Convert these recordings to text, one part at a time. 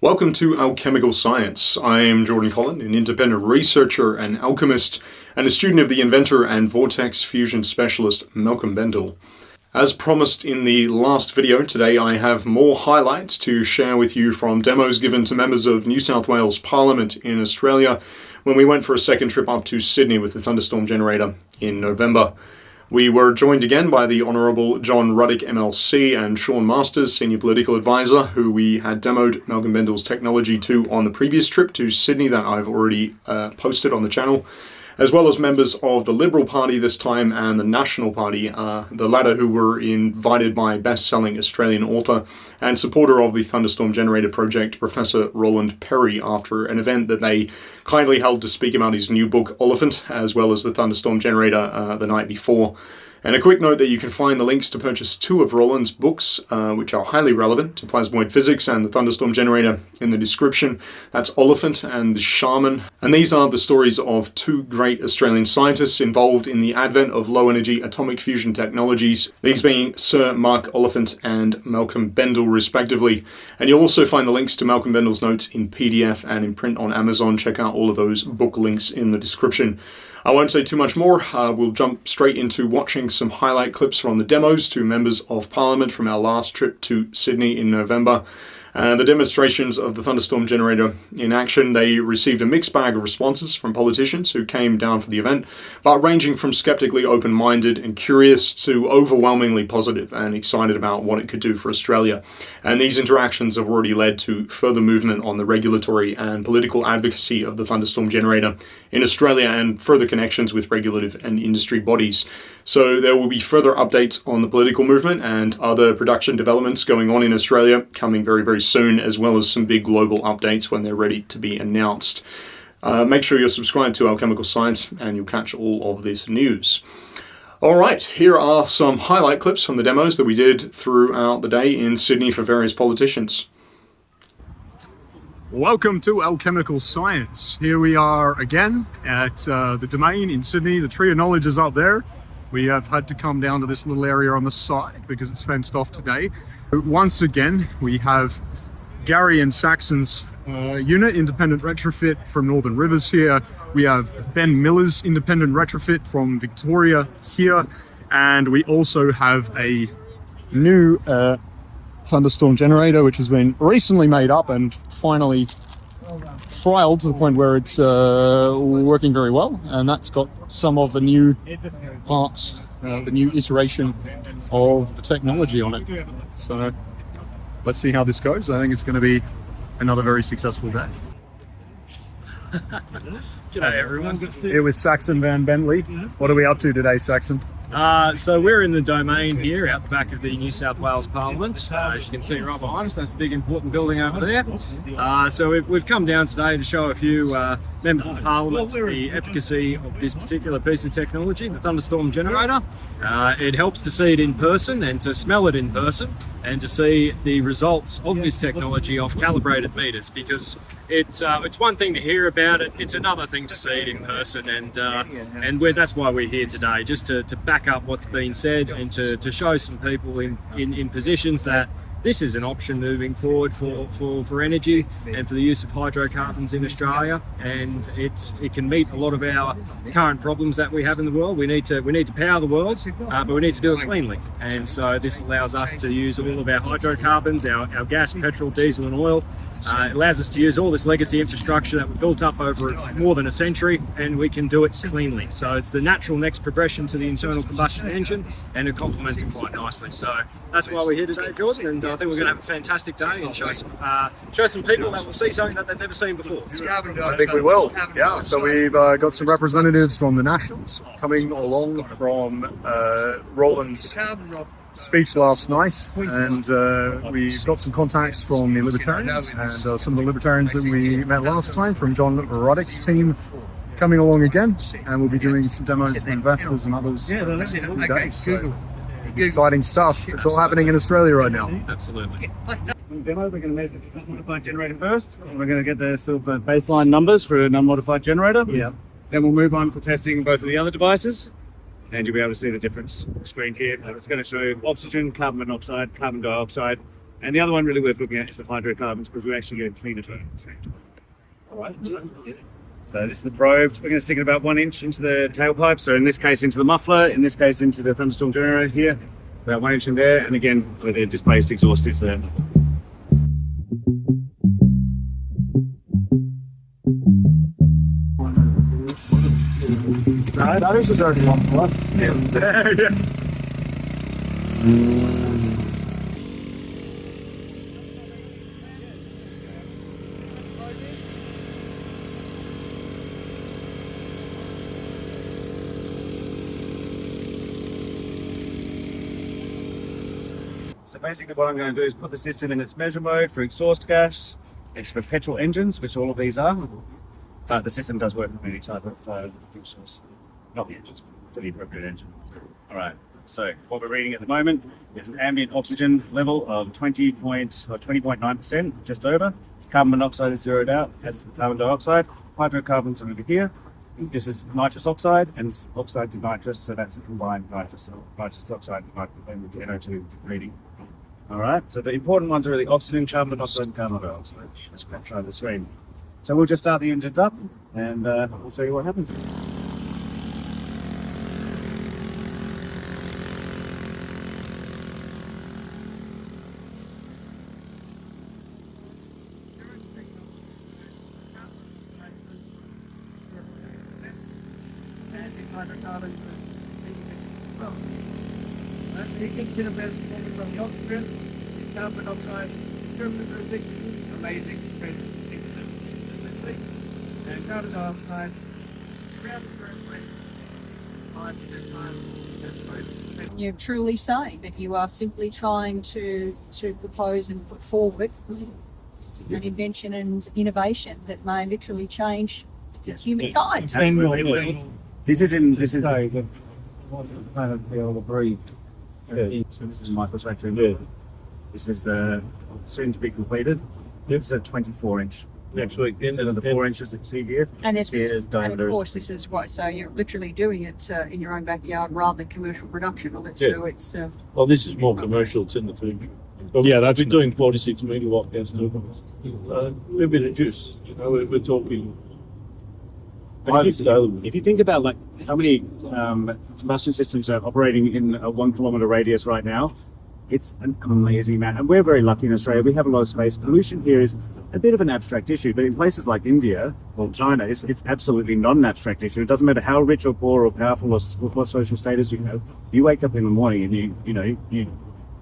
Welcome to Alchemical Science. I am Jordan Collin, an independent researcher and alchemist, and a student of the inventor and vortex fusion specialist Malcolm Bendall. As promised in the last video, today I have more highlights to share with you from demos given to members of New South Wales Parliament in Australia when we went for a second trip up to Sydney with the Thunderstorm Generator in November. We were joined again by the Honourable John Ruddick MLC and Sean Masters, Senior Political Advisor, who we had demoed Malcolm Bendall's technology to on the previous trip to Sydney that I've already posted on the channel, as well as members of the Liberal Party this time and the National Party, the latter who were invited by best-selling Australian author and supporter of the Thunderstorm Generator Project, Professor Roland Perry, after an event that they kindly held to speak about his new book, Oliphant, as well as the Thunderstorm Generator the night before. And a quick note that you can find the links to purchase two of Roland's books, which are highly relevant to plasmoid physics and the Thunderstorm Generator, in the description. That's Oliphant and the Shaman. And these are the stories of two great Australian scientists involved in the advent of low-energy atomic fusion technologies, these being Sir Mark Oliphant and Malcolm Bendall, respectively. And you'll also find the links to Malcolm Bendall's notes in PDF and in print on Amazon. Check out all of those book links in the description. I won't say too much more. We'll jump straight into watching some highlight clips from the demos to members of Parliament from our last trip to Sydney in November. The demonstrations of the Thunderstorm Generator in action, they received a mixed bag of responses from politicians who came down for the event, but ranging from skeptically open-minded and curious to overwhelmingly positive and excited about what it could do for Australia. And these interactions have already led to further movement on the regulatory and political advocacy of the Thunderstorm Generator in Australia and further connections with regulative and industry bodies. So there will be further updates on the political movement and other production developments going on in Australia coming very, very soon, as well as some big global updates when they're ready to be announced. Make sure you're subscribed to Alchemical Science and you'll catch all of this news. Alright, here are some highlight clips from the demos that we did throughout the day in Sydney for various politicians. Welcome to Alchemical Science. Here we are again at the Domain in Sydney. The Tree of Knowledge is up there. We have had to come down to this little area on the side because it's fenced off today. But once again, we have Gary and Saxon's unit, independent retrofit from Northern Rivers here. We have Ben Miller's independent retrofit from Victoria here. And we also have a new Thunderstorm Generator, which has been recently made up and finally trialed to the point where it's working very well. And that's got some of the new parts, the new iteration of the technology on it. So let's see how this goes. I think it's going to be another very successful day. G'day everyone. Here with Saxon Van Bentley. What are we up to today, Saxon? So we're in the Domain here out the back of the New South Wales Parliament. As you can see right behind us, that's the big important building over there. So we've come down today to show a few members of Parliament the efficacy of this particular piece of technology, the Thunderstorm Generator. It helps to see it in person and to smell it in person and to see the results of this technology off calibrated meters, because it's one thing to hear about it, it's another thing to see it in person, and that's why we're here today, just to back up what's been said and to show some people in positions that this is an option moving forward for energy and for the use of hydrocarbons in Australia, and it can meet a lot of our current problems that we have in the world. We need to power the world, but we need to do it cleanly, and so this allows us to use all of our hydrocarbons, our gas, petrol, diesel and oil. It allows us to use all this legacy infrastructure that we've built up over more than a century, and we can do it cleanly. So it's the natural next progression to the internal combustion engine, and it complements it quite nicely. So that's why we're here today, Jordan, and I think we're going to have a fantastic day and show some people that will see something that they've never seen before. I think we will. Yeah, so we've got some representatives from the Nationals coming along from Roland's speech last night, and we've got some contacts from the Libertarians and some of the Libertarians that we met last time from John Ruddick's team coming along again, and we'll be doing some demos for investors and others in the next few days. So, exciting stuff. It's all happening in Australia right now. Absolutely. Demo, we're going to make the unmodified generator first. We're going to get the sort of baseline numbers for an unmodified generator. Yeah. Then we'll move on to testing both of the other devices. And you'll be able to see the difference screen here. It's going to show oxygen, carbon monoxide, carbon dioxide, And the other one really worth looking at is the hydrocarbons, because we actually get cleaner burn at the same time. All right. So this is the probe. We're going to stick it about 1 inch into the tailpipe. So in this case into the muffler, in this case into the Thunderstorm generator here, about 1 inch in there. And again, where the displaced exhaust is there. That is a dirty one. Yeah. So basically what I'm going to do is put the system in its measure mode for exhaust gas. It's for petrol engines, which all of these are. But the system does work with any type of fuel source. Not the engines, for the appropriate engine. All right, so what we're reading at the moment is an ambient oxygen level of 20.9%, just over. Carbon monoxide is zeroed out, as is the carbon dioxide. Hydrocarbons are over here. This is nitrous oxide, and it's oxide to nitrous, so that's a combined nitrous oxide and NO2 reading. All right, so the important ones are really oxygen, carbon monoxide, and carbon dioxide. That's that side of the screen. So we'll just start the engines up, and we'll show you what happens. Carbon dioxide, amazing, and carbon dioxide around the You're truly saying that you are simply trying to propose and put forward an invention and innovation that may literally change humankind. This is kind of be able to breathe. So this is microfactory. This is soon to be completed. This is a 24-inch. Next week, instead of the 4 inches that you see here. And of course, this is what. So you're literally doing it in your own backyard rather than commercial production of it. Yeah. So it's. Well, this is more commercial. It's in the future. But Yeah, that's we're doing 46 megawatt gas turbines. We're a bit of juice. You know, we're talking. If you think about like how many combustion systems are operating in a 1 kilometre radius right now, it's an amazing amount. And we're very lucky in Australia. We have a lot of space. Pollution here is a bit of an abstract issue, but in places like India or China, it's absolutely not an abstract issue. It doesn't matter how rich or poor or powerful or what social status you have. You wake up in the morning and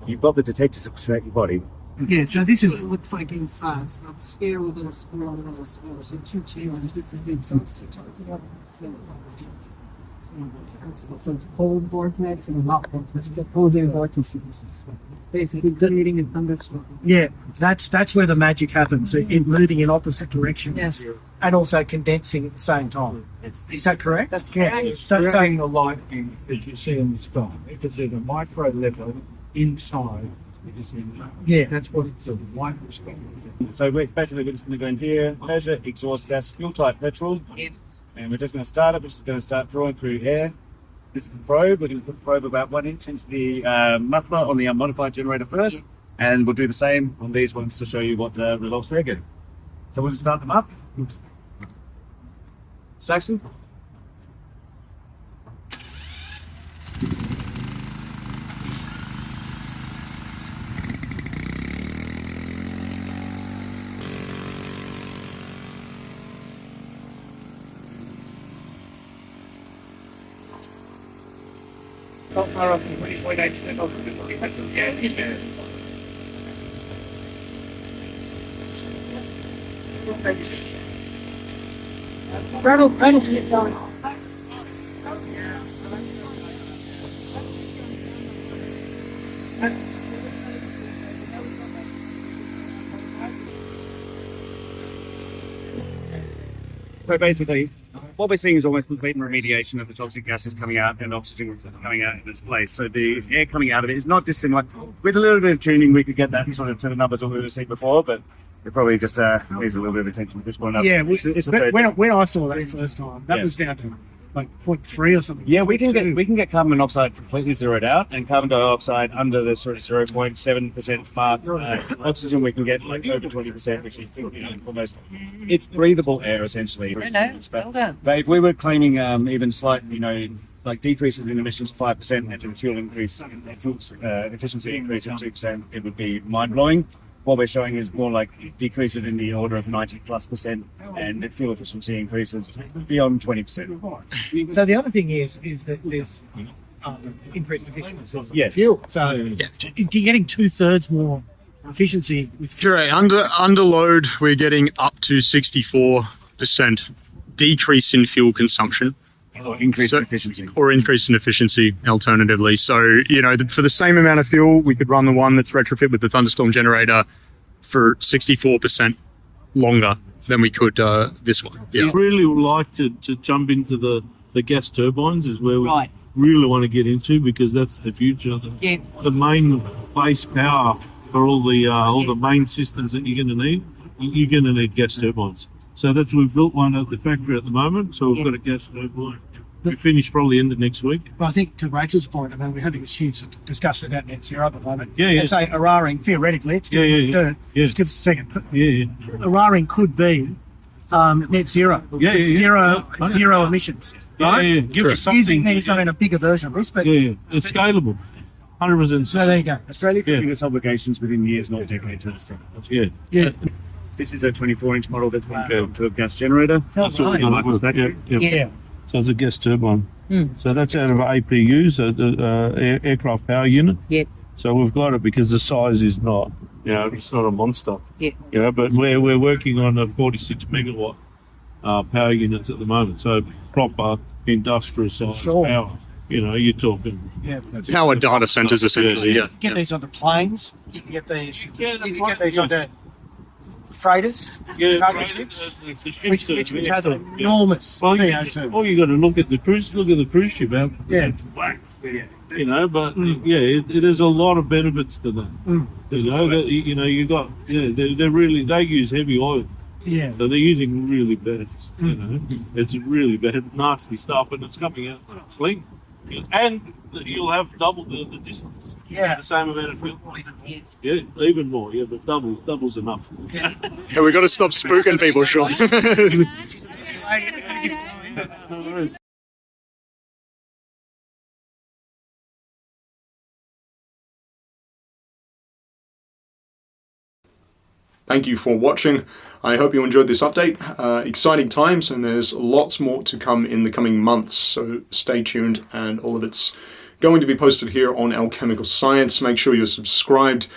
you've got the detectors to protect your body. Yeah, so this is what it looks like inside. So it's sphere, little sphere, little sphere. So two chambers. This is the exhaust you're talking about. So it's cold vortex and hot vortex. It's opposing vortices. Basically creating a thunderstorm. Yeah, that's where the magic happens, in moving in opposite directions. Yes. And also condensing at the same time. Is that correct? That's correct. Yeah. So Spreading the lightning that you see in the sky, if it's at a micro level inside, it is in yeah. that's what it's a microscope. So we're just going to go in here, measure exhaust gas, fuel type petrol, and we're just going to start it. We're just going to start drawing through air. This is the probe. We're going to put the probe about 1 inch into the muffler on the unmodified generator first, and we'll do the same on these ones to show you what the results they're getting. So we'll just start them up. Saxon? Rattle keep going. So basically, what we're seeing is almost complete remediation of the toxic gases coming out and oxygen coming out in its place. So the air coming out of it is not dissimilar. With a little bit of tuning, we could get that sort of to the numbers that we were seeing before, but it probably just needs a little bit of attention at this point. Yeah, when I saw that first time, that was down to like 0.3 or something. Yeah, we can get carbon monoxide completely zeroed out, and carbon dioxide under the sort of 0.7% mark. Oxygen we can get like over 20%, which is almost, it's breathable air essentially. Well done. But if we were claiming even slight, like decreases in emissions of 5% and fuel increase, efficiency increase of 2%, it would be mind blowing. What we're showing is more like decreases in the order of 90+%, and fuel efficiency increases beyond 20%. So the other thing is that there's increased efficiency. Yes. Fuel. So you're getting 2/3 more efficiency with fuel. Correct. Under load, we're getting up to 64% decrease in fuel consumption. Or increase in efficiency. Or increase in efficiency, alternatively. So, for the same amount of fuel, we could run the one that's retrofit with the Thunderstorm Generator for 64% longer than we could this one. Yeah. I really would like to jump into the gas turbines is where we Right. really want to get into, because that's the future. Yeah. The main base power for all the main systems that you're going to need, you're going to need gas turbines. So that's, we've built one at the factory at the moment, so we've got a gas turbine. We finish probably end of next week. But I think to Rachel's point, we're having this huge discussion about net zero at the moment. Yeah, yeah. And say Eraring, theoretically, it's difficult to do. Yeah. Just give us a second. Yeah. Eraring could be net zero. Zero emissions. Yeah. Give us something. Using these in a bigger version of this, but It's scalable. 100%. so there you go. Australia could meet its obligations within years, not decades, to this technology. Yeah. This is a 24-inch model that's been built to a gas generator. That's what we're going to work. Yeah. So it's a gas turbine. So that's out of APU, so the aircraft power unit. Yep. So we've got it because the size is not, it's not a monster. Yeah. But we're working on a 46 megawatt power units at the moment. So proper industrial size power. You're talking. Yeah. Power data centers, essentially. Yeah. Get these onto planes. You can get these. You can get these onto freighters, cargo ships, which have enormous CO2. Or you got to look at the cruise ship out. Yeah. But there's a lot of benefits to that. They use heavy oil. Yeah. So they're using really bad, it's really bad, nasty stuff, and it's coming out clean. And you'll have double the distance. Yeah. The same amount of fuel. Yeah, even more. Yeah, but double's enough. Yeah, we got to stop spooking people, Sean. Thank you for watching. I hope you enjoyed this update. Exciting times, and there's lots more to come in the coming months, so stay tuned, and all of it's going to be posted here on Alchemical Science. Make sure you're subscribed.